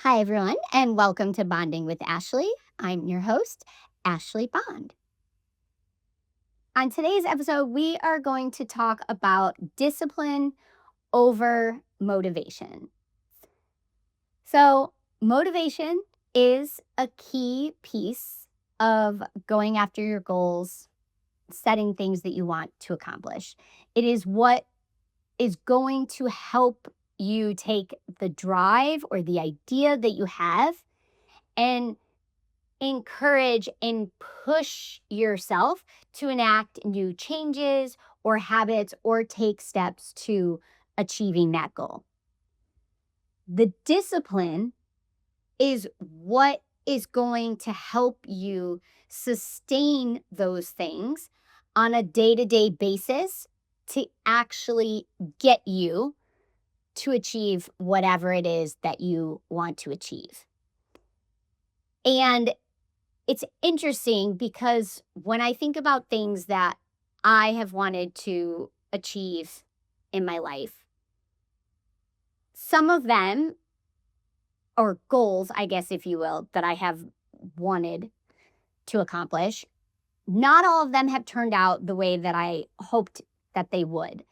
Hi, everyone, and welcome to Bonding with Ashley. I'm your host, Ashley Bond. On today's episode, we are going to talk about discipline over motivation. So, motivation is a key piece of going after your goals, setting things that you want to accomplish. It is what is going to help you take the drive or the idea that you have and encourage and push yourself to enact new changes or habits or take steps to achieving that goal. The discipline is what is going to help you sustain those things on a day to day basis to actually get you to achieve whatever it is that you want to achieve. And it's interesting because when I think about things that I have wanted to achieve in my life, some of them, or goals, I guess, if you will, that I have wanted to accomplish, not all of them have turned out the way that I hoped that they would.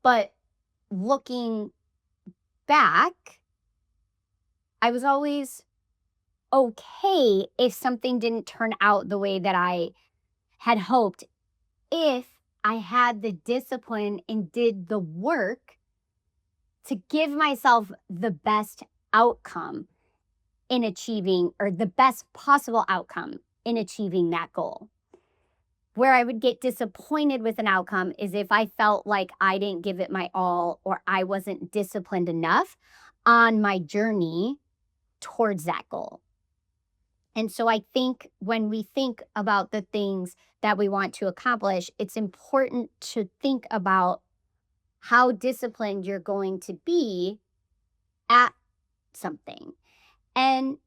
But looking back, I was always okay if something didn't turn out the way that I had hoped, if I had the discipline and did the work to give myself the best outcome in achieving, or the best possible outcome in achieving that goal. Where I would get disappointed with an outcome is if I felt like I didn't give it my all or I wasn't disciplined enough on my journey towards that goal. And so I think when we think about the things that we want to accomplish, it's important to think about how disciplined you're going to be at something. And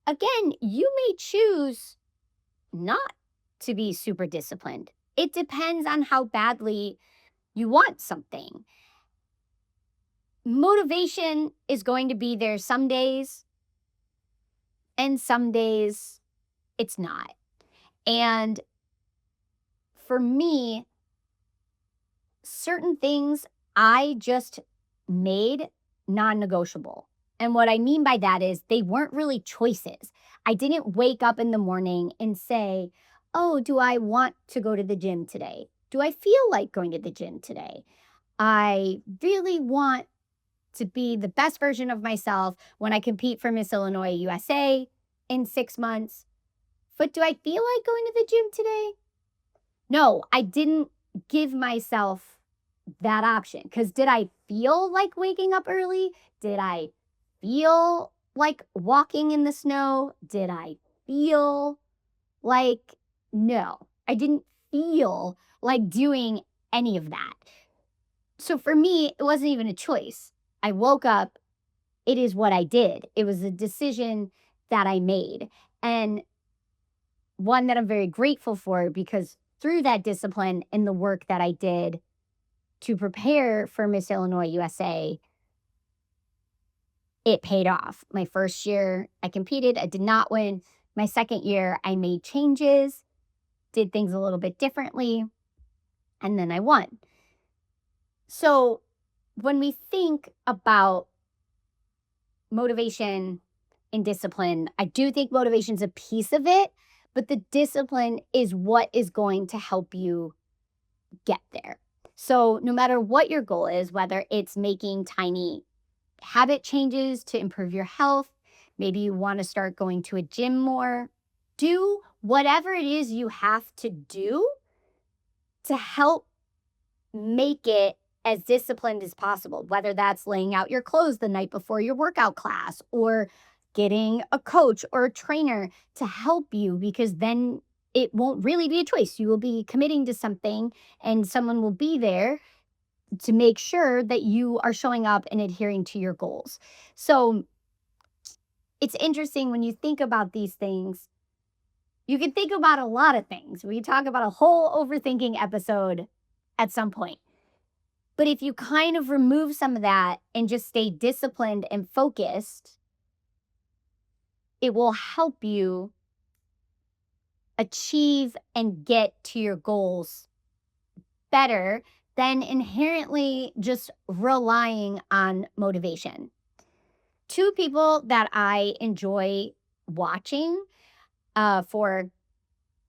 again, you may choose not to be super disciplined. It depends on how badly you want something. Motivation is going to be there some days, and some days it's not. And for me, certain things I just made non negotiable. And what I mean by that is they weren't really choices. I didn't wake up in the morning and say, oh, do I want to go to the gym today? Do I feel like going to the gym today? I really want to be the best version of myself when I compete for Miss Illinois USA in 6 months. But do I feel like going to the gym today? No, I didn't give myself that option. Because did I feel like waking up early? Did I feel like walking in the snow? Did I feel like, no, I didn't feel like doing any of that. So for me, it wasn't even a choice. I woke up, it is what I did. It was a decision that I made. And one that I'm very grateful for, because through that discipline and the work that I did to prepare for Miss Illinois USA, it paid off. My first year, I competed, I did not win. My second year, I made changes, did things a little bit differently, and then I won. So when we think about motivation and discipline, I do think motivation is a piece of it, but the discipline is what is going to help you get there. So, no matter what your goal is, whether it's making tiny habit changes to improve your health, maybe you want to start going to a gym more, do whatever it is you have to do to help make it as disciplined as possible, whether that's laying out your clothes the night before your workout class or getting a coach or a trainer to help you, because then it won't really be a choice. You will be committing to something and someone will be there to make sure that you are showing up and adhering to your goals. So it's interesting when you think about these things. You can think about a lot of things. We talk about a whole overthinking episode at some point. But if you kind of remove some of that and just stay disciplined and focused, it will help you achieve and get to your goals better than inherently just relying on motivation. Two people that I enjoy watching for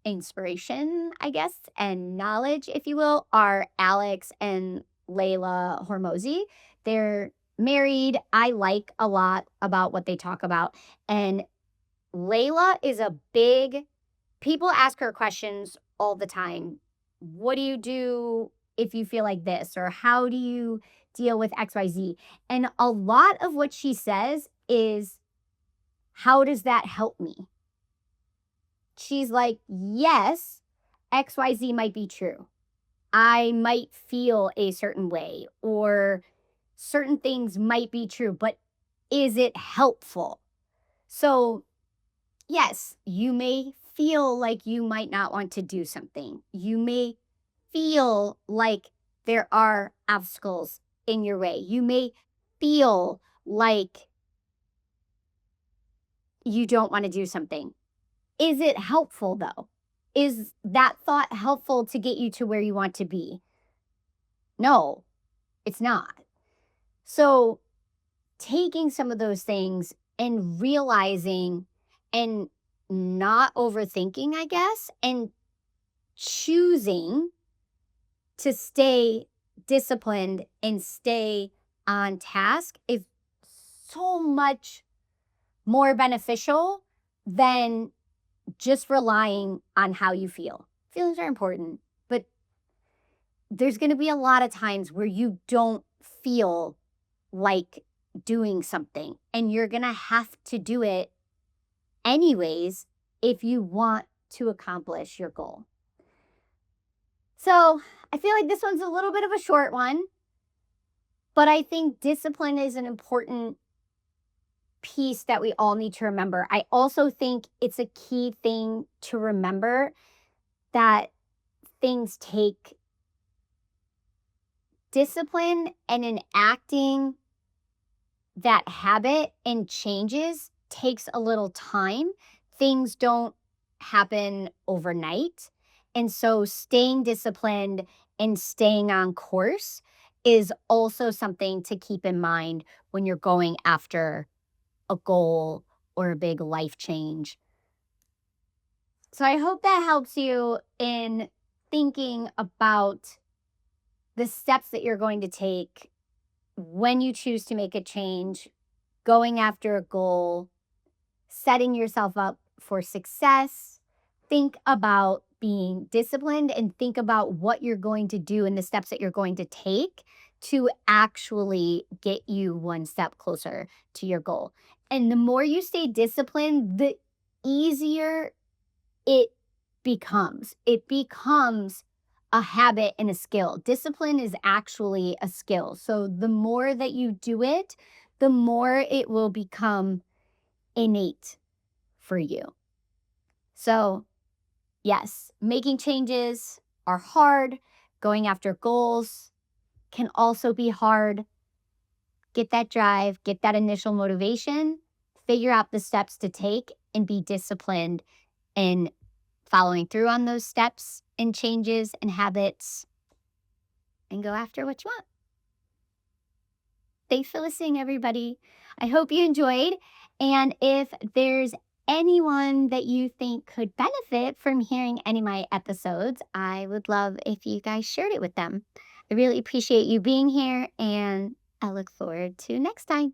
inspiration, I guess, and knowledge, if you will, are Alex and Layla Hormozy. They're married. I like a lot about what they talk about. And Layla is a big, people ask her questions all the time. What do you do if you feel like this? Or how do you deal with XYZ? And a lot of what she says is, how does that help me? She's like, yes, XYZ might be true. I might feel a certain way, or certain things might be true, but is it helpful? So, yes, you may feel like you might not want to do something. You may feel like there are obstacles in your way. You may feel like you don't want to do something. Is it helpful though? Is that thought helpful to get you to where you want to be? No, it's not. So, taking some of those things and realizing and not overthinking, I guess, and choosing to stay disciplined and stay on task is so much more beneficial than just relying on how you feel. Feelings are important, but there's going to be a lot of times where you don't feel like doing something, and you're going to have to do it anyways if you want to accomplish your goal. So I feel like this one's a little bit of a short one, but I think discipline is an important piece that we all need to remember. I also think it's a key thing to remember that things take discipline, and enacting that habit and changes takes a little time. Things don't happen overnight. And so staying disciplined and staying on course is also something to keep in mind when you're going after a goal or a big life change. So I hope that helps you in thinking about the steps that you're going to take when you choose to make a change, going after a goal, setting yourself up for success. Think about being disciplined and think about what you're going to do and the steps that you're going to take to actually get you one step closer to your goal. And the more you stay disciplined, the easier it becomes. It becomes a habit and a skill. Discipline is actually a skill. So the more that you do it, the more it will become innate for you. So, yes, making changes are hard. Going after goals can also be hard. Get that drive, get that initial motivation, figure out the steps to take, and be disciplined in following through on those steps and changes and habits, and go after what you want. Thanks for listening, everybody. I hope you enjoyed. And if there's anyone that you think could benefit from hearing any of my episodes, I would love if you guys shared it with them. I really appreciate you being here, and I look forward to next time.